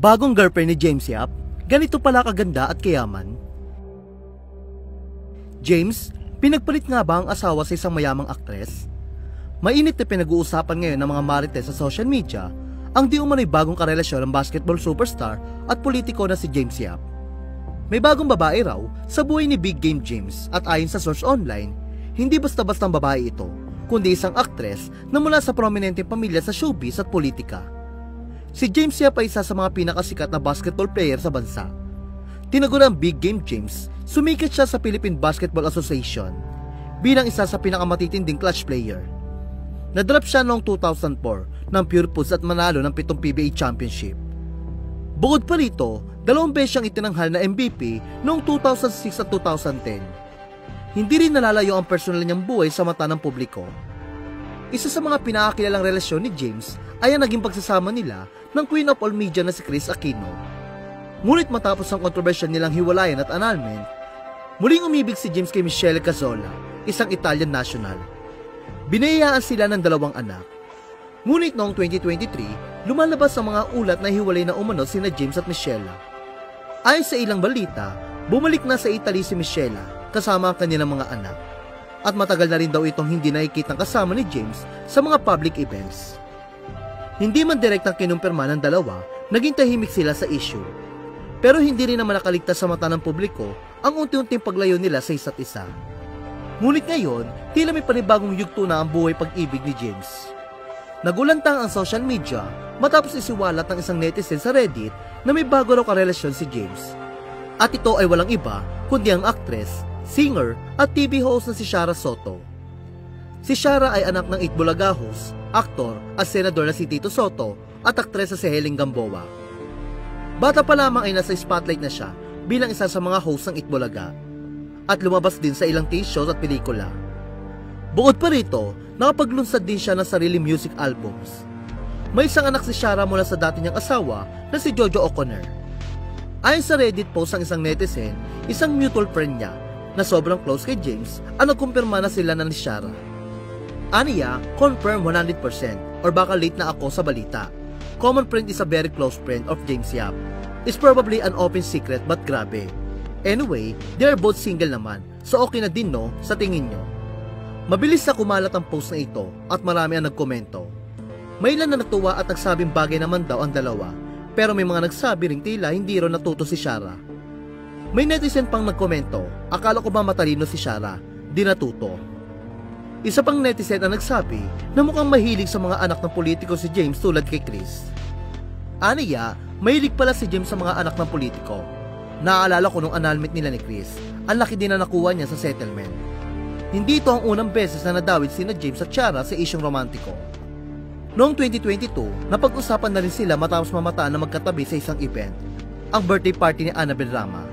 Bagong girlfriend ni James Yap, ganito pala kaganda at kayaman. James, pinagpalit nga ba ang asawa sa isang mayamang aktres? Mainit na pinag-uusapan ngayon ng mga marites sa social media ang di umano'y bagong karelasyon ng basketball superstar at politiko na si James Yap. May bagong babae raw sa buhay ni Big Game James at ayon sa source online, hindi basta-bastang babae ito, kundi isang aktres na mula sa prominenteng pamilya sa showbiz at politika. Si James Yap ay isa sa mga pinakasikat na basketball player sa bansa. Tinaguriang Big Game James, sumikat siya sa Philippine Basketball Association bilang isa sa pinakamatitinding clutch player. Nadraft siya noong 2004 ng Pure Foods at manalo ng 7 PBA Championship. Bukod pa rito, 2 beses siyang itinanghal na MVP noong 2006 at 2010. Hindi rin nalalayo ang personal niyang buhay sa mata ng publiko. Isa sa mga pinakakilalang relasyon ni James ay ang naging pagsasama nila ng Queen of All Media na si Kris Aquino. Ngunit matapos ang kontrobersyal nilang hiwalayan at annulment, muling umibig si James kay Michelle Cazzola, isang Italian national. Binayaan sila ng 2 anak. Ngunit noong 2023, lumalabas ang mga ulat na hiwalay na umano sina James at Michelle. Ayon sa ilang balita, bumalik na sa Italy si Michelle kasama ang kanilang mga anak. At matagal na rin daw itong hindi nakikitang kasama ni James sa mga public events. Hindi man direktang kinumpirma ng dalawa, naging tahimik sila sa issue. Pero hindi rin naman nakaligtas sa mata ng publiko ang unti-unting paglayo nila sa isa't isa. Ngunit ngayon, tila may panibagong yugto na ang buhay pag-ibig ni James. Nagulantang ang social media matapos isiwalat ng isang netizen sa Reddit na may bago raw karelasyon si James. At ito ay walang iba kundi ang actress, singer at TV host na si Sara Soto. Si Sara ay anak ng Itbulaga host, aktor at senador na si Tito Soto at aktres na si Helen Gamboa. Bata pa lamang ay nasa spotlight na siya bilang isa sa mga host ng Itbulaga at lumabas din sa ilang TV shows at pelikula. Bukod pa rito, nakapaglunsad din siya ng sarili music albums. May isang anak si Sara mula sa dati niyang asawa na si Jojo O'Connor. Ayon sa Reddit post ng isang netizen, isang mutual friend niya na sobrang close kay James ang nagkumpirma na sila na ni Sara. Aniya, confirm 100% or baka late na ako sa balita. Common friend is a very close friend of James Yap. It's probably an open secret but grabe. Anyway, they are both single naman, so okay na din no sa tingin nyo. Mabilis na kumalat ang post na ito at marami ang nagkomento. May ilan na natuwa at nagsabing bagay naman daw ang dalawa, pero may mga nagsabi ring tila hindi raw natuto si Sara. May netizen pang nagkomento, akala ko ba matalino si Sara, di natuto. Isa pang netizen ang nagsabi na mukhang mahilig sa mga anak ng politiko si James tulad kay Kris. Aniya, mahilig pala si James sa mga anak ng politiko. Naaalala ko nung annulment nila ni Kris, ang laki din na nakuha niya sa settlement. Hindi ito ang unang beses na nadawit sina James at Sara sa isyong romantiko. Noong 2022, napag-usapan na rin sila matapos mamataan na magkatabi sa isang event, ang birthday party ni Annabel Rama.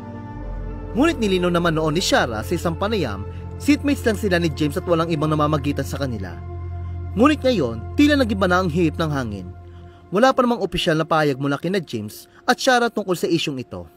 Ngunit nilinaw naman noon ni Sara sa isang panayam, seatmates lang sila ni James at walang ibang namamagitan sa kanila. Ngunit ngayon, tila nag-iba na ang hihip ng hangin. Wala pa namang opisyal na pahayag mula kina James at Sara tungkol sa isyong ito.